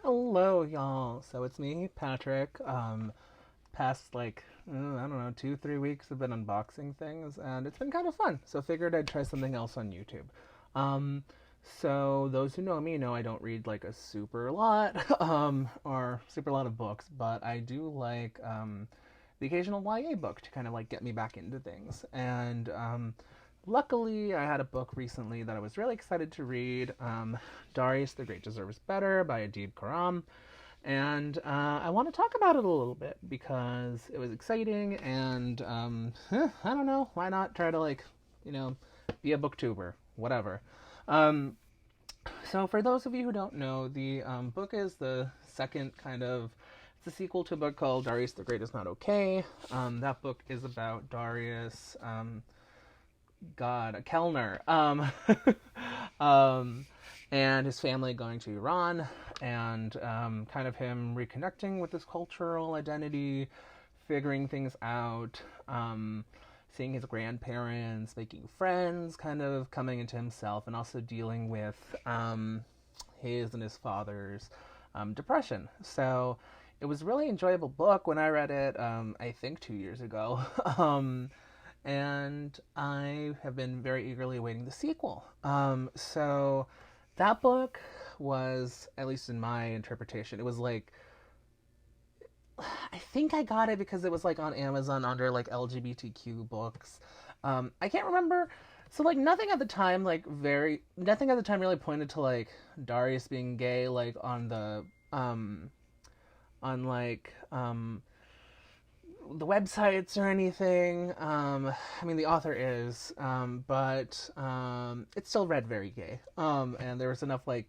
Hello, y'all. So it's me, Patrick. Past I don't know, 2, 3 weeks I've been unboxing things, and it's been kind of fun. So figured I'd try something else on YouTube. Um, so those who know me know I don't read like a super lot, or super lot of books, but I do like the occasional YA book to kind of like get me back into things. And luckily, I had a book recently that I was really excited to read. Darius, the Great Deserves Better by Adib Khorram. And I want to talk about it a little bit because it was exciting, and I don't know, why not try to you know, be a booktuber, whatever. Um, so for those of you who don't know, the book is the second kind of it's a sequel to a book called Darius the Great is Not Okay. That book is about Darius, God, a Kellner, um, and his family going to Iran, and kind of him reconnecting with his cultural identity, figuring things out, seeing his grandparents, making friends, kind of coming into himself, and also dealing with his and his father's depression. So it was a really enjoyable book when I read it, I think 2 years ago. And I have been very eagerly awaiting the sequel. So that book was, at least in my interpretation, it was like I think I got it because it was like on Amazon under like LGBTQ books. I can't remember. So like nothing at the time really pointed to like Darius being gay like on the websites or anything. I mean, the author is, but it still read very gay. And there was enough like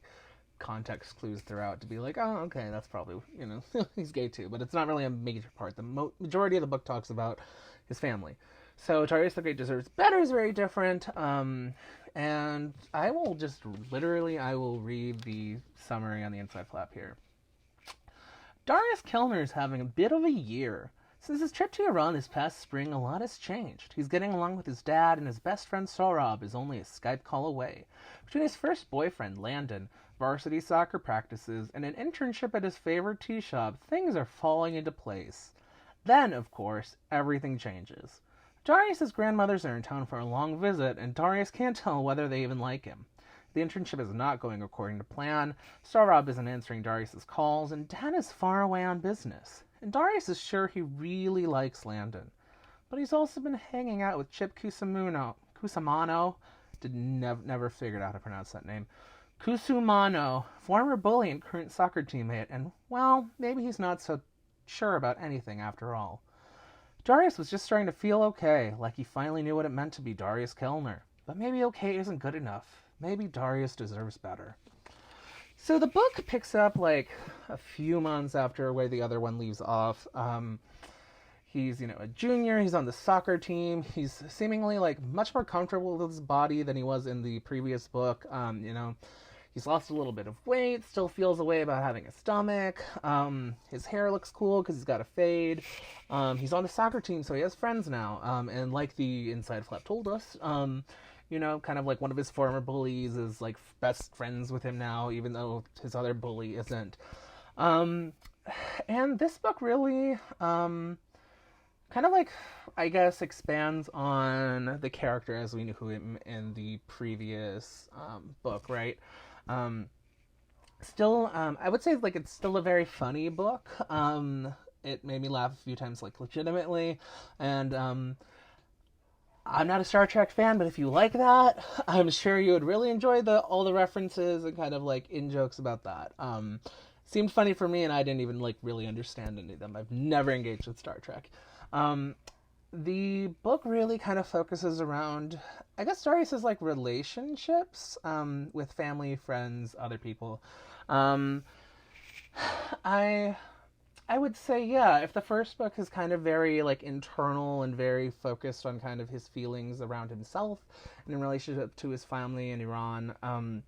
context clues throughout to be like, oh, okay, that's probably he's gay too. But it's not really a major part. The majority of the book talks about his family. So Darius the Great Deserves Better is very different. And I will just literally I will read the summary on the inside flap here. Darius Kellner is having a bit of a year. Since his trip to Iran this past spring, a lot has changed. He's getting along with his dad, and his best friend Sohrab is only a Skype call away. Between his first boyfriend, Landon, varsity soccer practices, and an internship at his favorite tea shop, things are falling into place. Then, of course, everything changes. Darius' grandmothers are in town for a long visit, and Darius can't tell whether they even like him. The internship is not going according to plan, Sohrab isn't answering Darius' calls, and Dan is far away on business. And Darius is sure he really likes Landon. But he's also been hanging out with Chip Cusimano, never figured out how to pronounce that name. Kusumano, former bully and current soccer teammate, and, well, maybe he's not so sure about anything after all. Darius was just starting to feel okay, like he finally knew what it meant to be Darius Kellner. But maybe okay isn't good enough. Maybe Darius deserves better. So the book picks up like a few months after where the other one leaves off. He's a junior. He's on the soccer team. He's seemingly like much more comfortable with his body than he was in the previous book. He's lost a little bit of weight. Still feels a way about having a stomach. His hair looks cool because he's got a fade. He's on the soccer team, so he has friends now. And like the inside flap told us, kind of like one of his former bullies is like best friends with him now, even though his other bully isn't. And this book really, kind of like, I guess, expands on the character as we knew him in the previous book, right? Still, I would say like it's still a very funny book. It made me laugh a few times, like legitimately, and I'm not a Star Trek fan, but if you like that, I'm sure you would really enjoy all the references and kind of like in jokes about that. Seemed funny for me, and I didn't even like really understand any of them. I've never engaged with Star Trek. The book really kind of focuses around, I guess, Darius's like relationships with family, friends, other people. Um, I I would say, yeah, if the first book is kind of very like internal and very focused on kind of his feelings around himself and in relationship to his family in Iran,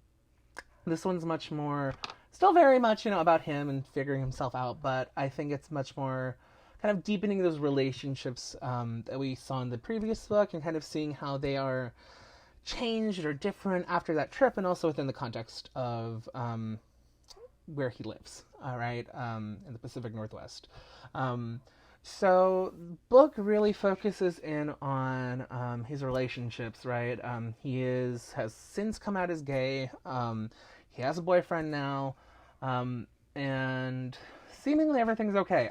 this one's much more, still very much, about him and figuring himself out, but I think it's much more kind of deepening those relationships that we saw in the previous book and kind of seeing how they are changed or different after that trip, and also within the context of where he lives, all right, in the Pacific Northwest. So book really focuses in on his relationships, right? Has since come out as gay. He has a boyfriend now, and seemingly everything's okay.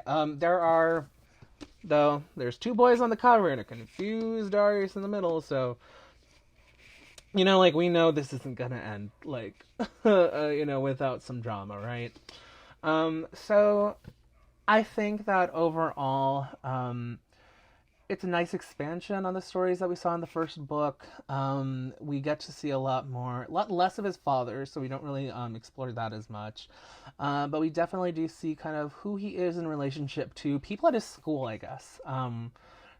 There's two boys on the cover and a confused Darius in the middle, so like we know this isn't gonna end like without some drama, right? So I think that overall, it's a nice expansion on the stories that we saw in the first book. We get to see a lot less of his father, so we don't really explore that as much. But we definitely do see kind of who he is in relationship to people at his school, I guess.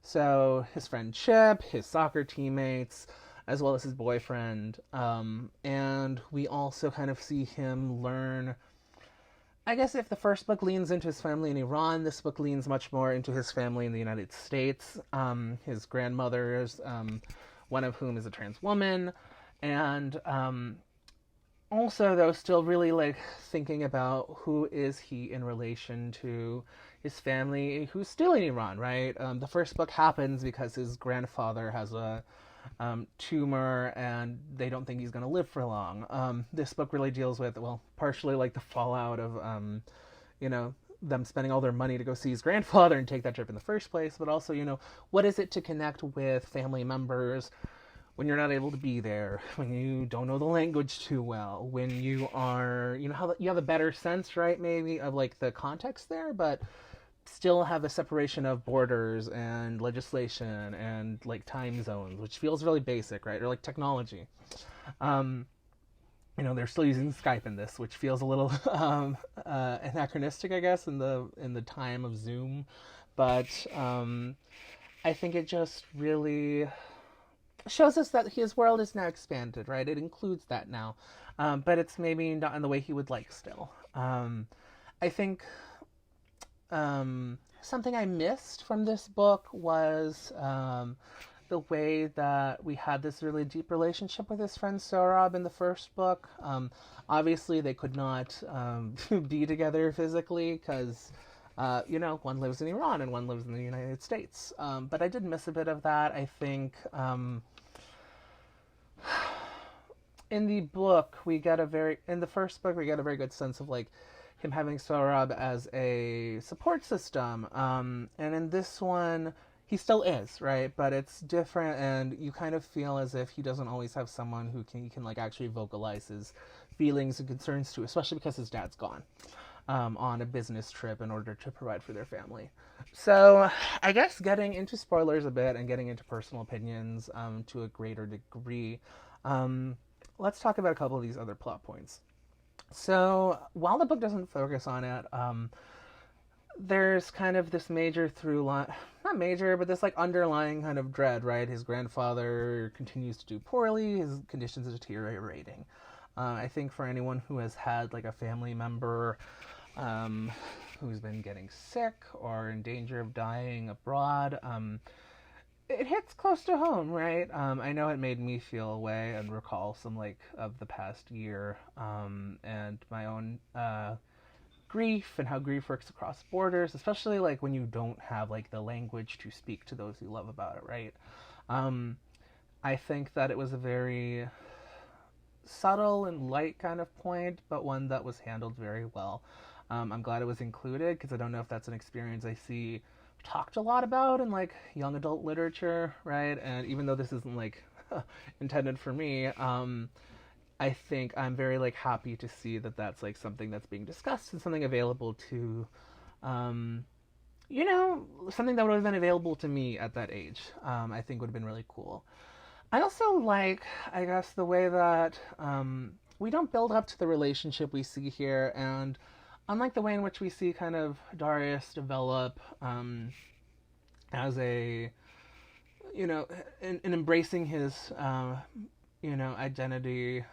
So his friend Chip, his soccer teammates, as well as his boyfriend. And we also kind of see him learn. I guess if the first book leans into his family in Iran, this book leans much more into his family in the United States. His grandmothers, one of whom is a trans woman, and also, though, still really like thinking about who is he in relation to his family, who's still in Iran, right? The first book happens because his grandfather has a tumor and they don't think he's going to live for long. This book really deals with, well, partially like the fallout of, them spending all their money to go see his grandfather and take that trip in the first place, but also, what is it to connect with family members when you're not able to be there, when you don't know the language too well, when you are, how you have a better sense, right, maybe of like the context there, but still have a separation of borders and legislation and like time zones, which feels really basic, right? Or like technology. They're still using Skype in this, which feels a little anachronistic, I guess, in the time of Zoom. But I think it just really shows us that his world is now expanded, right? It includes that now, but it's maybe not in the way he would like still. I think something I missed from this book was the way that we had this really deep relationship with his friend Sohrab in the first book. Obviously, they could not be together physically because, one lives in Iran and one lives in the United States. But I did miss a bit of that. I think in the first book, we get a very good sense of like him having Sohrab as a support system. And in this one, he still is, right? But it's different, and you kind of feel as if he doesn't always have someone who can like actually vocalize his feelings and concerns to, especially because his dad's gone on a business trip in order to provide for their family. So I guess getting into spoilers a bit and getting into personal opinions to a greater degree, let's talk about a couple of these other plot points. So while the book doesn't focus on it, there's kind of this major through line, not major, but this like underlying kind of dread, right? His grandfather continues to do poorly, his conditions are deteriorating. I think for anyone who has had like a family member who's been getting sick or in danger of dying abroad, it hits close to home, right? I know it made me feel a way and recall some like of the past year and my own grief and how grief works across borders, especially like when you don't have like the language to speak to those you love about it, right? I think that it was a very subtle and light kind of point, but one that was handled very well. I'm glad it was included because I don't know if that's an experience I see talked a lot about in like young adult literature, right? And even though this isn't like intended for me, I think I'm very like happy to see that that's like something that's being discussed and something available to, something that would have been available to me at that age. I think would have been really cool. I also like, I guess, the way that we don't build up to the relationship we see here, and unlike the way in which we see kind of Darius develop as a, in embracing his, identity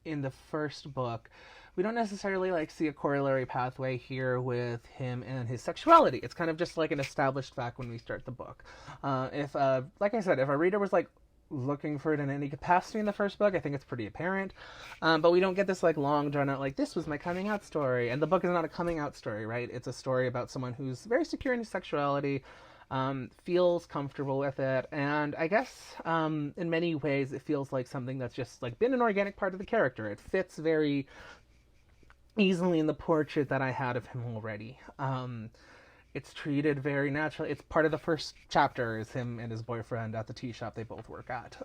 in the first book, we don't necessarily like see a corollary pathway here with him and his sexuality. It's kind of just like an established fact when we start the book. If like I said, if a reader was like, looking for it in any capacity in the first book. I think it's pretty apparent. But we don't get this like long drawn out, like, this was my coming out story. And the book is not a coming out story, right? It's a story about someone who's very secure in his sexuality, feels comfortable with it. And I guess in many ways it feels like something that's just like been an organic part of the character. It fits very easily in the portrait that I had of him already. It's treated very naturally. It's part of the first chapter is him and his boyfriend at the tea shop they both work at.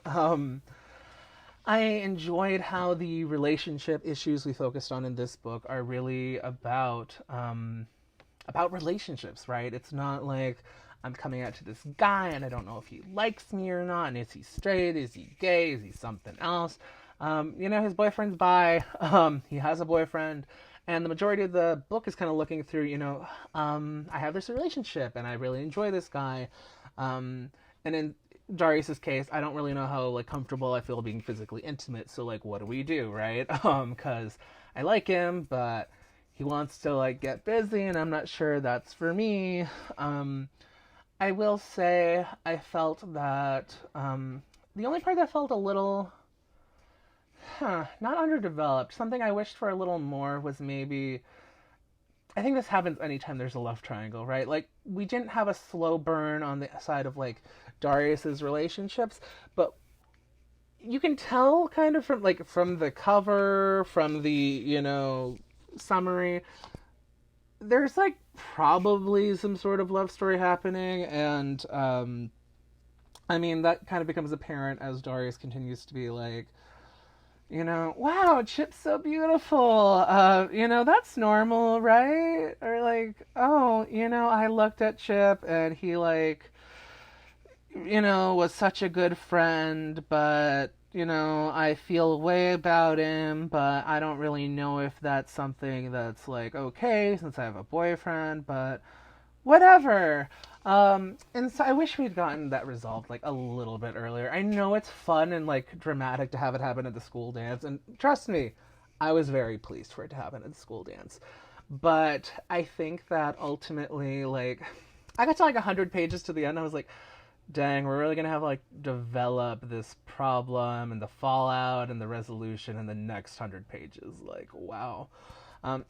I enjoyed how the relationship issues we focused on in this book are really about relationships, right? It's not like I'm coming out to this guy and I don't know if he likes me or not, and is he straight, is he gay, is he something else? His boyfriend's bi, he has a boyfriend, and the majority of the book is kind of looking through, I have this relationship and I really enjoy this guy. And in Darius's case, I don't really know how like comfortable I feel being physically intimate. So like, what do we do, right? Cause I like him, but he wants to like get busy and I'm not sure that's for me. I will say I felt that, the only part that felt a little, not underdeveloped. Something I wished for a little more was maybe, I think this happens anytime there's a love triangle, right? Like, we didn't have a slow burn on the side of, like, Darius's relationships, but you can tell kind of from the cover, from the, summary, there's, like, probably some sort of love story happening, and, that kind of becomes apparent as Darius continues to be, like, wow, Chip's so beautiful. That's normal, right? Or like, oh, I looked at Chip and he like, was such a good friend, but, I feel a way about him, but I don't really know if that's something that's like, okay, since I have a boyfriend, but whatever. And so I wish we'd gotten that resolved like a little bit earlier. I know it's fun and like dramatic to have it happen at the school dance, and trust me, I was very pleased for it to happen at the school dance. But I think that ultimately, like, I got to like 100 pages to the end. I was like, dang, we're really gonna have like develop this problem and the fallout and the resolution in the next 100 pages. Like, wow.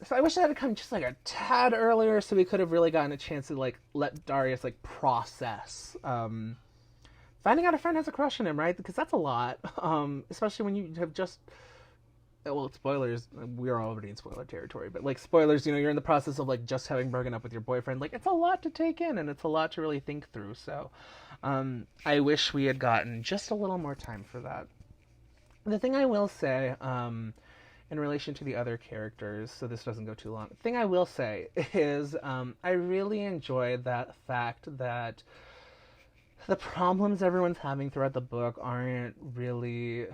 So I wish that had come just like a tad earlier, so we could have really gotten a chance to like let Darius like process finding out a friend has a crush on him, right? Because that's a lot, especially when you have just, well, spoilers. We're already in spoiler territory, but like spoilers, you're in the process of like just having broken up with your boyfriend. Like, it's a lot to take in, and it's a lot to really think through. So I wish we had gotten just a little more time for that. The thing I will say, in relation to the other characters, so this doesn't go too long, the thing I will say is I really enjoy that fact that the problems everyone's having throughout the book aren't really,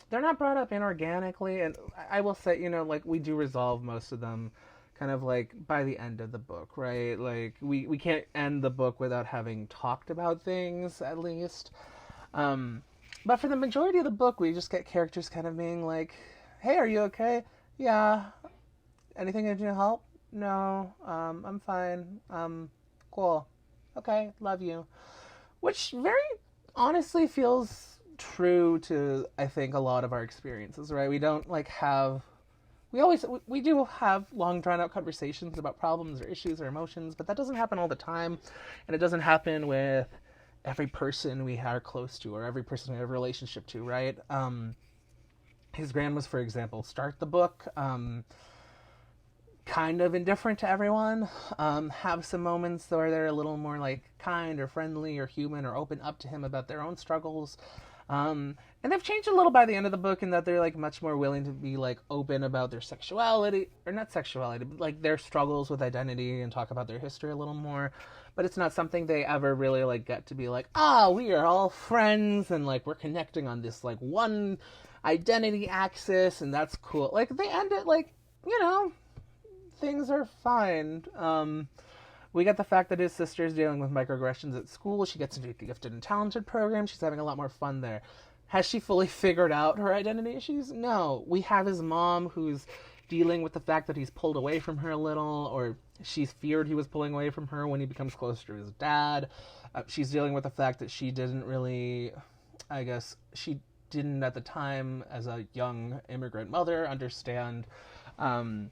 they're not brought up inorganically, and I will say, like, we do resolve most of them kind of like by the end of the book, right? Like, we can't end the book without having talked about things, at least. But for the majority of the book, we just get characters kind of being like, hey, are you okay? Yeah. Anything I can do to help? No. I'm fine. Cool. Okay, love you. Which very honestly feels true to, I think, a lot of our experiences, right? We don't like have, we do have long drawn out conversations about problems or issues or emotions, but that doesn't happen all the time. And it doesn't happen with every person we are close to or every person we have a relationship to, right? His grandmas, for example, start the book kind of indifferent to everyone, have some moments where they're a little more like kind or friendly or human or open up to him about their own struggles. And they've changed a little by the end of the book in that they're like much more willing to be like open about their sexuality, or not sexuality, but like their struggles with identity and talk about their history a little more. But it's not something they ever really like get to be like, we are all friends and like we're connecting on this like one identity axis and that's cool. Like, they end it like, things are fine. We get the fact that his sister's dealing with microaggressions at school. She gets into a gifted and talented program. She's having a lot more fun there. Has she fully figured out her identity issues? No. We have his mom who's dealing with the fact that he's pulled away from her a little, or she's feared he was pulling away from her when he becomes closer to his dad. She's dealing with the fact that she didn't really I guess she didn't at the time, as a young immigrant mother, understand the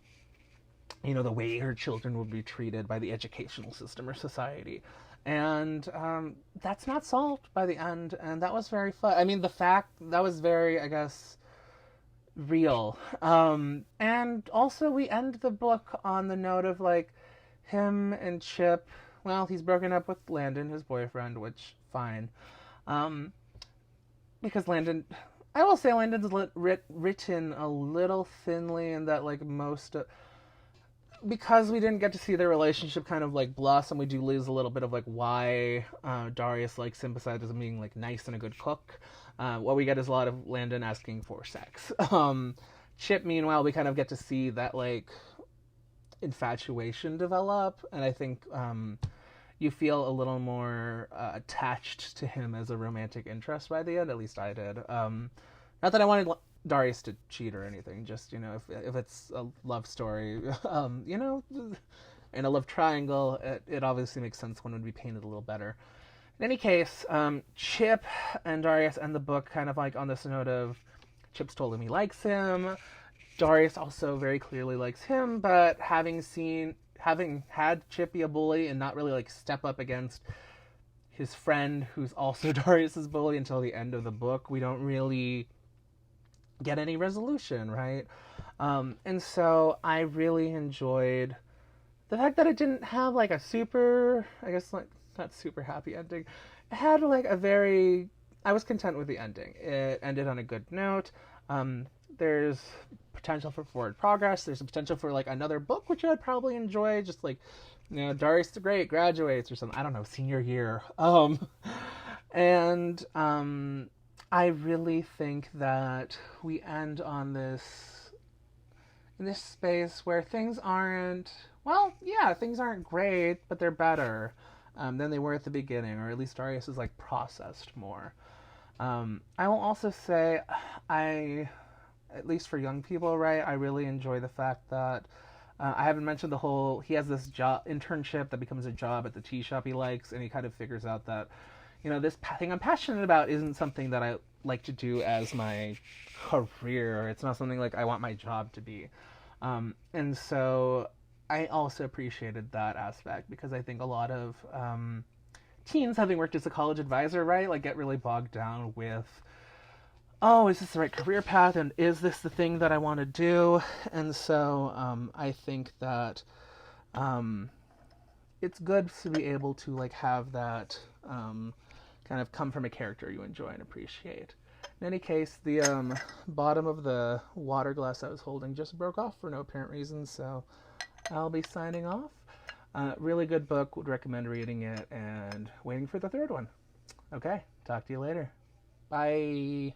way her children would be treated by the educational system or society. And that's not solved by the end, and that was very fun. I mean, the fact that was very, I guess, real. And also, we end the book on the note of like him and Chip. Well, he's broken up with Landon, his boyfriend, which fine. Because Landon, I will say, Landon's written a little thinly, in that like because we didn't get to see their relationship kind of like blossom, we do lose a little bit of like why Darius like sympathizes with being like nice and a good cook. What we get is a lot of Landon asking for sex. Chip, meanwhile, we kind of get to see that like infatuation develop, and I think you feel a little more attached to him as a romantic interest by the end. At least I did. Not that I wanted Darius to cheat or anything, just, if it's a love story, in a love triangle, it obviously makes sense one would be painted a little better. In any case, Chip and Darius end the book kind of like on this note of Chip's told him he likes him. Darius also very clearly likes him, but having had Chip be a bully and not really like step up against his friend who's also Darius's bully until the end of the book, we don't really get any resolution, right? And so I really enjoyed the fact that it didn't have like a super, I guess like not super happy ending. It had like I was content with the ending. It ended on a good note. There's potential for forward progress. There's a potential for like another book, which I'd probably enjoy. Just like, Darius the Great graduates or something. I don't know, senior year. And I really think that we end on in this space where things aren't great, but they're better than they were at the beginning, or at least Darius is like processed more. I will also say, at least for young people, right, I really enjoy the fact that I haven't mentioned he has this internship that becomes a job at the tea shop he likes, and he kind of figures out that, this thing I'm passionate about isn't something that I like to do as my career. It's not something like I want my job to be. And so I also appreciated that aspect, because I think a lot of teens, having worked as a college advisor, right, like get really bogged down with, oh, is this the right career path, and is this the thing that I want to do? And so I think that it's good to be able to like have that kind of come from a character you enjoy and appreciate. In any case, the bottom of the water glass I was holding just broke off for no apparent reason, so I'll be signing off. Really good book, would recommend reading it, and waiting for the third one. Okay, talk to you later. Bye.